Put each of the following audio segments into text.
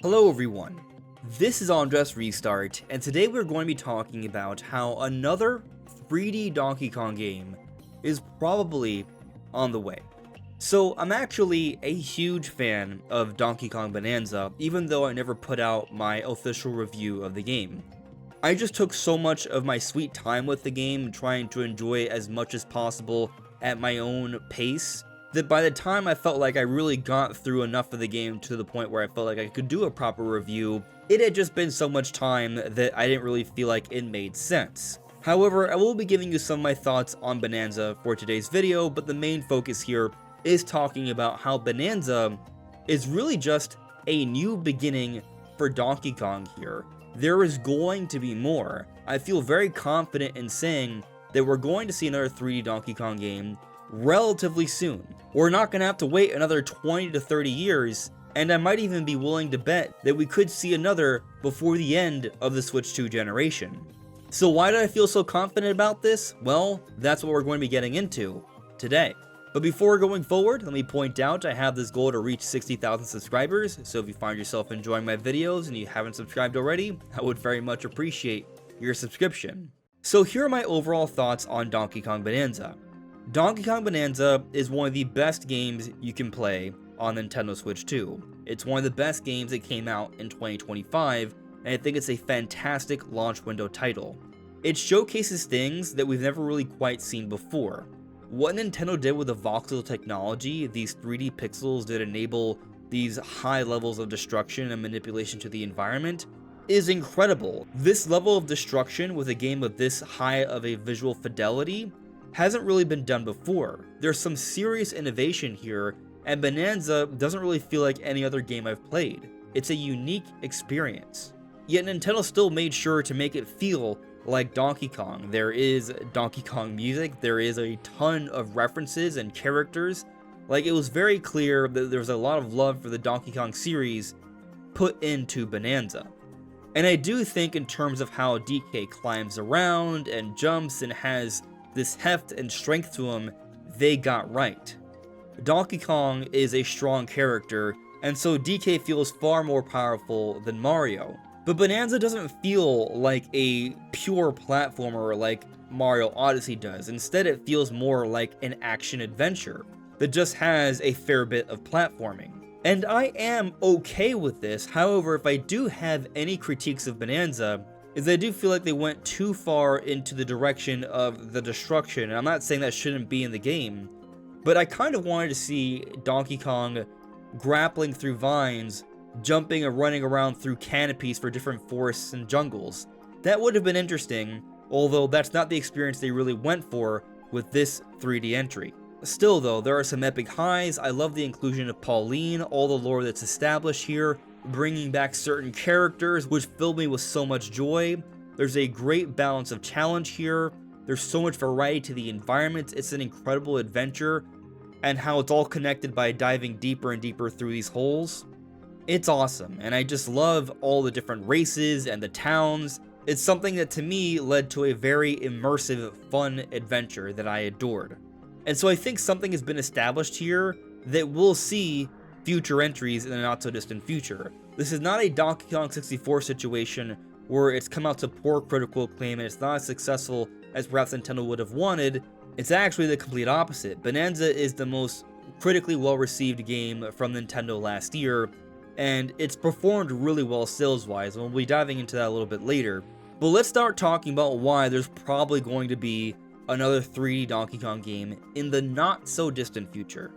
Hello everyone, this is AndresRestart, and today we're going to be talking about how another 3D Donkey Kong game is probably on the way. So I'm actually a huge fan of Donkey Kong Bananza, even though I never put out my official review of the game. I just took so much of my sweet time with the game, trying to enjoy it as much as possible at my own pace, that by the time I felt like I really got through enough of the game to the point where I felt like I could do a proper review, it had just been so much time that I didn't really feel like it made sense. However, I will be giving you some of my thoughts on Bonanza for today's video, but the main focus here is talking about how Bonanza is really just a new beginning for Donkey Kong here. There is going to be more. I feel very confident in saying that we're going to see another 3D Donkey Kong game relatively soon. We're not going to have to wait another 20 to 30 years, and I might even be willing to bet that we could see another before the end of the Switch 2 generation. So why did I feel so confident about this? Well, that's what we're going to be getting into today. But before going forward, let me point out I have this goal to reach 60,000 subscribers, so if you find yourself enjoying my videos and you haven't subscribed already, I would very much appreciate your subscription. So here are my overall thoughts on Donkey Kong Bananza. Donkey Kong Bananza is one of the best games you can play on Nintendo Switch 2. It's one of the best games that came out in 2025, and I think it's a fantastic launch window title. It showcases things that we've never really quite seen before. What Nintendo did with the voxel technology, these 3D pixels that enable these high levels of destruction and manipulation to the environment, is incredible. This level of destruction with a game of this high of a visual fidelity hasn't really been done before. There's some serious innovation here, and Bonanza doesn't really feel like any other game I've played. It's a unique experience. Yet Nintendo still made sure to make it feel like Donkey Kong. There is Donkey Kong music, there is a ton of references and characters. Like, it was very clear that there was a lot of love for the Donkey Kong series put into Bonanza. And I do think in terms of how DK climbs around and jumps and has this heft and strength to him, they got right. Donkey Kong is a strong character, and so DK feels far more powerful than Mario. But Bonanza doesn't feel like a pure platformer like Mario Odyssey does. Instead, it feels more like an action adventure that just has a fair bit of platforming. And I am okay with this. However, if I do have any critiques of Bonanza, is I do feel like they went too far into the direction of the destruction. And I'm not saying that shouldn't be in the game, but I kind of wanted to see Donkey Kong grappling through vines, jumping and running around through canopies for different forests and jungles. That would have been interesting, although that's not the experience they really went for with this 3D entry. Still though, there are some epic highs. I love the inclusion of Pauline, all the lore that's established here, bringing back certain characters, which filled me with so much joy. There's a great balance of challenge here. There's so much variety to the environment. It's an incredible adventure, and how it's all connected by diving deeper and deeper through these holes. It's awesome, and I just love all the different races and the towns. It's something that to me led to a very immersive, fun adventure that I adored. And so I think something has been established here that we'll see future entries in the not so distant future. This is not a Donkey Kong 64 situation where it's come out to poor critical acclaim and it's not as successful as perhaps Nintendo would have wanted. It's actually the complete opposite. Bonanza is the most critically well-received game from Nintendo last year, and it's performed really well sales-wise, and we'll be diving into that a little bit later. But let's start talking about why there's probably going to be another 3D Donkey Kong game in the not-so-distant future.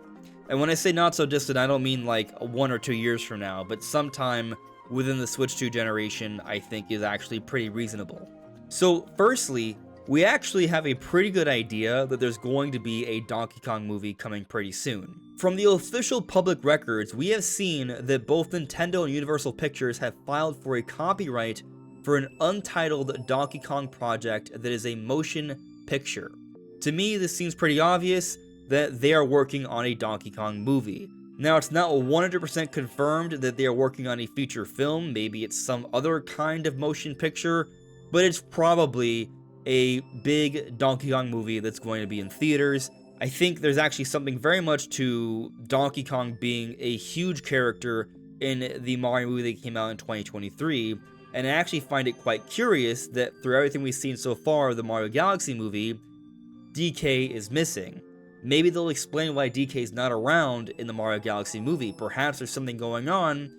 And when I say not so distant, I don't mean like 1 or 2 years from now, but sometime within the Switch 2 generation, I think is actually pretty reasonable. So firstly, we actually have a pretty good idea that there's going to be a Donkey Kong movie coming pretty soon. From the official public records, we have seen that both Nintendo and Universal Pictures have filed for a copyright for an untitled Donkey Kong project that is a motion picture. To me, this seems pretty obvious that they are working on a Donkey Kong movie. Now, it's not 100% confirmed that they are working on a feature film, maybe it's some other kind of motion picture, but it's probably a big Donkey Kong movie that's going to be in theaters. I think there's actually something very much to Donkey Kong being a huge character in the Mario movie that came out in 2023, and I actually find it quite curious that through everything we've seen so far of the Mario Galaxy movie, DK is missing. Maybe they'll explain why DK is not around in the Mario Galaxy movie. Perhaps there's something going on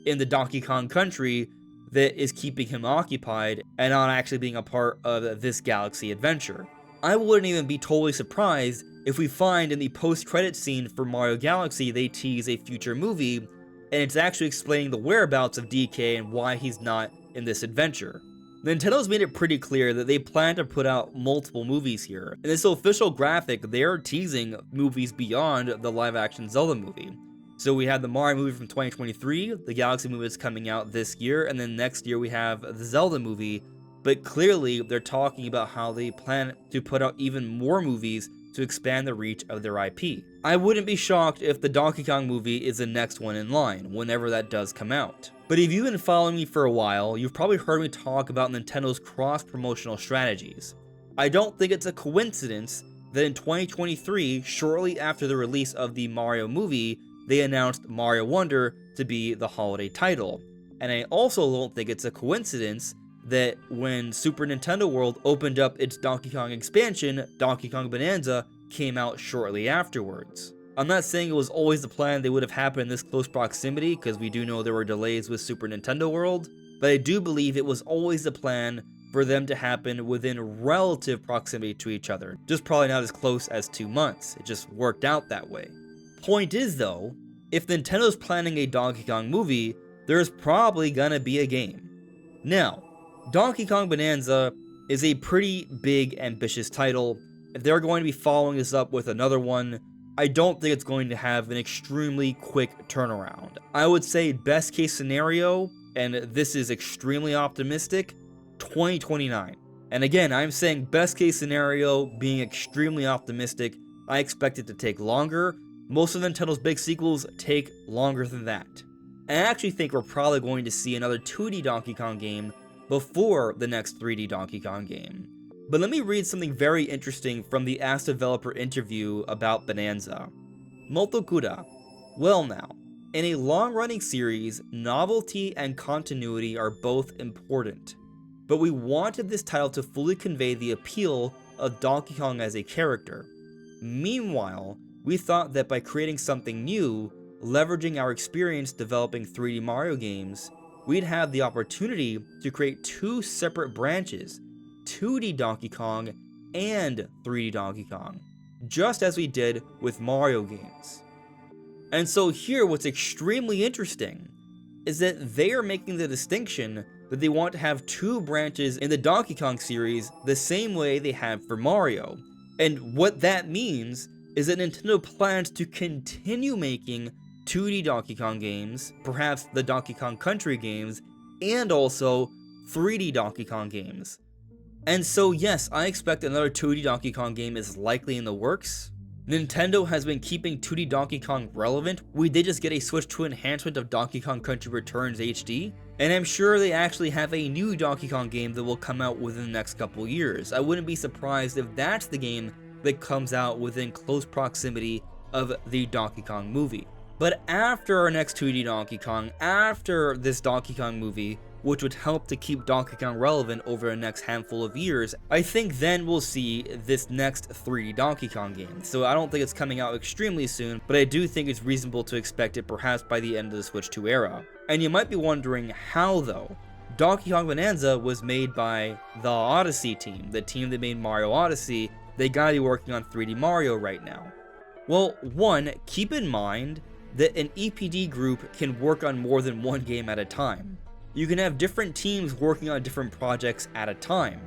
in the Donkey Kong country that is keeping him occupied and not actually being a part of this Galaxy adventure. I wouldn't even be totally surprised if we find in the post-credit scene for Mario Galaxy they tease a future movie, and it's actually explaining the whereabouts of DK and why he's not in this adventure. Nintendo's made it pretty clear that they plan to put out multiple movies here. In this official graphic, they're teasing movies beyond the live-action Zelda movie. So we have the Mario movie from 2023, the Galaxy movie is coming out this year, and then next year we have the Zelda movie. But clearly, they're talking about how they plan to put out even more movies to expand the reach of their IP. I wouldn't be shocked if the Donkey Kong movie is the next one in line, whenever that does come out. But if you've been following me for a while, you've probably heard me talk about Nintendo's cross-promotional strategies. I don't think it's a coincidence that in 2023, shortly after the release of the Mario movie, they announced Mario Wonder to be the holiday title. And I also don't think it's a coincidence that when Super Nintendo World opened up its Donkey Kong expansion, Donkey Kong Bananza came out shortly afterwards. I'm not saying it was always the plan they would have happened in this close proximity, because we do know there were delays with Super Nintendo World, but I do believe it was always the plan for them to happen within relative proximity to each other. Just probably not as close as 2 months, it just worked out that way. Point is though, if Nintendo's planning a Donkey Kong movie, there's probably gonna be a game. Now, Donkey Kong Bananza is a pretty big, ambitious title. If they're going to be following this up with another one, I don't think it's going to have an extremely quick turnaround. I would say best case scenario, and this is extremely optimistic, 2029. And again, I'm saying best case scenario being extremely optimistic. I expect it to take longer. Most of Nintendo's big sequels take longer than that. I actually think we're probably going to see another 2D Donkey Kong game before the next 3D Donkey Kong game. But let me read something very interesting from the Ask Developer interview about Bonanza. Motokura. Well now, in a long-running series, novelty and continuity are both important. But we wanted this title to fully convey the appeal of Donkey Kong as a character. Meanwhile, we thought that by creating something new, leveraging our experience developing 3D Mario games, we'd have the opportunity to create two separate branches, 2D Donkey Kong and 3D Donkey Kong, just as we did with Mario games. And so here what's extremely interesting is that they are making the distinction that they want to have two branches in the Donkey Kong series the same way they have for Mario. And what that means is that Nintendo plans to continue making 2D Donkey Kong games, perhaps the Donkey Kong Country games, and also 3D Donkey Kong games. And so yes, I expect another 2D Donkey Kong game is likely in the works. Nintendo has been keeping 2D Donkey Kong relevant. We did just get a Switch 2 enhancement of Donkey Kong Country Returns HD, and I'm sure they actually have a new Donkey Kong game that will come out within the next couple years. I wouldn't be surprised if that's the game that comes out within close proximity of the Donkey Kong movie. But after our next 2D Donkey Kong, after this Donkey Kong movie, which would help to keep Donkey Kong relevant over the next handful of years, I think then we'll see this next 3D Donkey Kong game. So I don't think it's coming out extremely soon, but I do think it's reasonable to expect it perhaps by the end of the Switch 2 era. And you might be wondering how though. Donkey Kong Bananza was made by the Odyssey team, the team that made Mario Odyssey. They gotta be working on 3D Mario right now. Well, one, keep in mind that an EPD group can work on more than one game at a time. You can have different teams working on different projects at a time.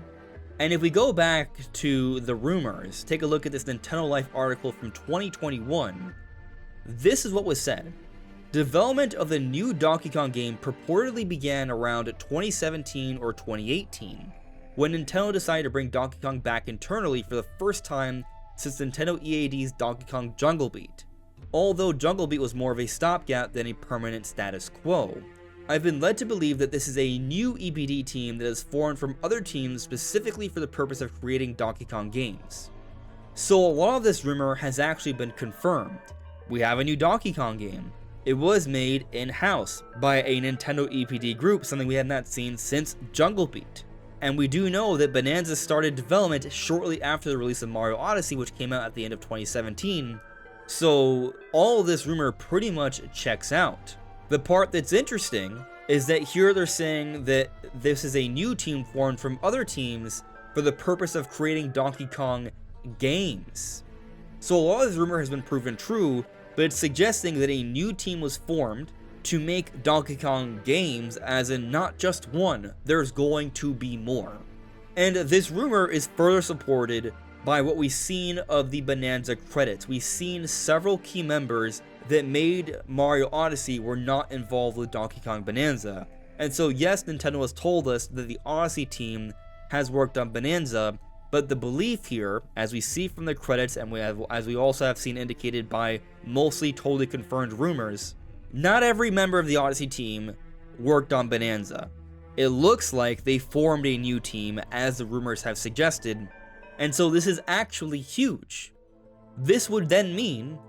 And if we go back to the rumors, take a look at this Nintendo Life article from 2021, this is what was said. Development of the new Donkey Kong game purportedly began around 2017 or 2018, when Nintendo decided to bring Donkey Kong back internally for the first time since Nintendo EAD's Donkey Kong Jungle Beat, although Jungle Beat was more of a stopgap than a permanent status quo. I've been led to believe that this is a new EPD team that has formed from other teams specifically for the purpose of creating Donkey Kong games. So a lot of this rumor has actually been confirmed. We have a new Donkey Kong game. It was made in-house by a Nintendo EPD group, something we have not seen since Jungle Beat. And we do know that Bonanza started development shortly after the release of Mario Odyssey, which came out at the end of 2017. So all of this rumor pretty much checks out. The part that's interesting is that here they're saying that this is a new team formed from other teams for the purpose of creating Donkey Kong games. So a lot of this rumor has been proven true, but it's suggesting that a new team was formed to make Donkey Kong games, as in not just one, there's going to be more. And this rumor is further supported by what we've seen of the Bonanza credits. We've seen several key members that made Mario Odyssey were not involved with Donkey Kong Bananza. And so yes, Nintendo has told us that the Odyssey team has worked on Bonanza, but the belief here, as we see from the credits and as we also have seen indicated by mostly totally confirmed rumors, not every member of the Odyssey team worked on Bonanza. It looks like they formed a new team, as the rumors have suggested, and so this is actually huge. This would then mean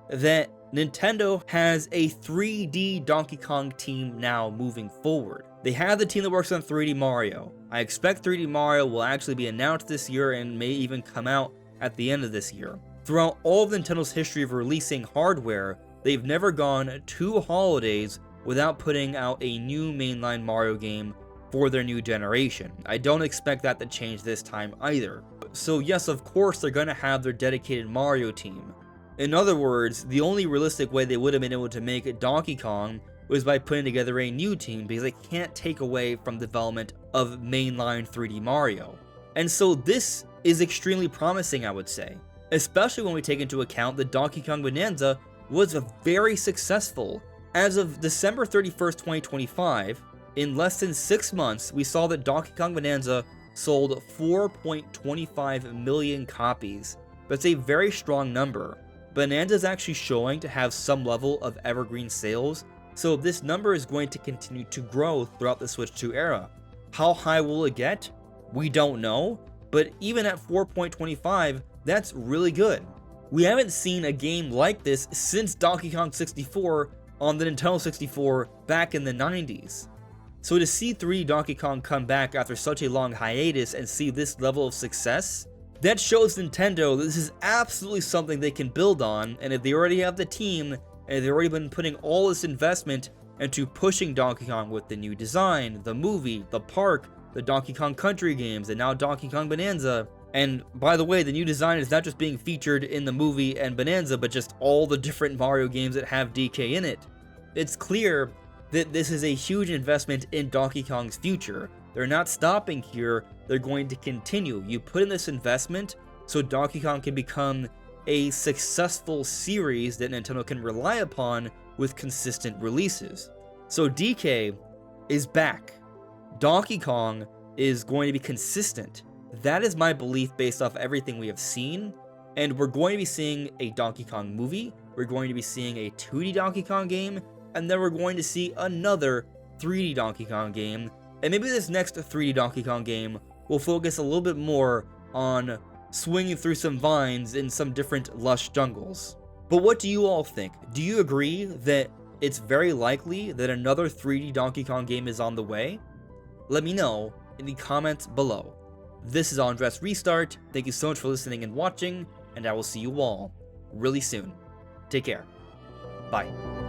that Nintendo has a 3D Donkey Kong team now moving forward. They have the team that works on 3D Mario. I expect 3D Mario will actually be announced this year and may even come out at the end of this year. Throughout all of Nintendo's history of releasing hardware, they've never gone 2 holidays without putting out a new mainline Mario game for their new generation. I don't expect that to change this time either. So yes, of course they're going to have their dedicated Mario team. In other words, the only realistic way they would have been able to make Donkey Kong was by putting together a new team, because they can't take away from development of mainline 3D Mario. And so this is extremely promising, I would say, especially when we take into account that Donkey Kong Bananza was very successful. As of December 31st, 2025, in less than 6 months, we saw that Donkey Kong Bananza sold 4.25 million copies. That's a very strong number. Bonanza is actually showing to have some level of evergreen sales, so this number is going to continue to grow throughout the Switch 2 era. How high will it get? We don't know, but even at 4.25, that's really good. We haven't seen a game like this since Donkey Kong 64 on the Nintendo 64 back in the 90s. So to see 3D Donkey Kong come back after such a long hiatus and see this level of success, that shows Nintendo that this is absolutely something they can build on, and if they already have the team, and they've already been putting all this investment into pushing Donkey Kong with the new design, the movie, the park, the Donkey Kong Country games, and now Donkey Kong Bananza. And by the way, the new design is not just being featured in the movie and Bonanza, but just all the different Mario games that have DK in it. It's clear that this is a huge investment in Donkey Kong's future. They're not stopping here, they're going to continue. You put in this investment so Donkey Kong can become a successful series that Nintendo can rely upon with consistent releases. So DK is back. Donkey Kong is going to be consistent. That is my belief based off everything we have seen, and we're going to be seeing a Donkey Kong movie, we're going to be seeing a 2D Donkey Kong game, and then we're going to see another 3D Donkey Kong game, and maybe this next 3D Donkey Kong game will focus a little bit more on swinging through some vines in some different lush jungles. But what do you all think? Do you agree that it's very likely that another 3D Donkey Kong game is on the way? Let me know in the comments below. This is AndresRestart. Thank you so much for listening and watching, and I will see you all really soon. Take care. Bye.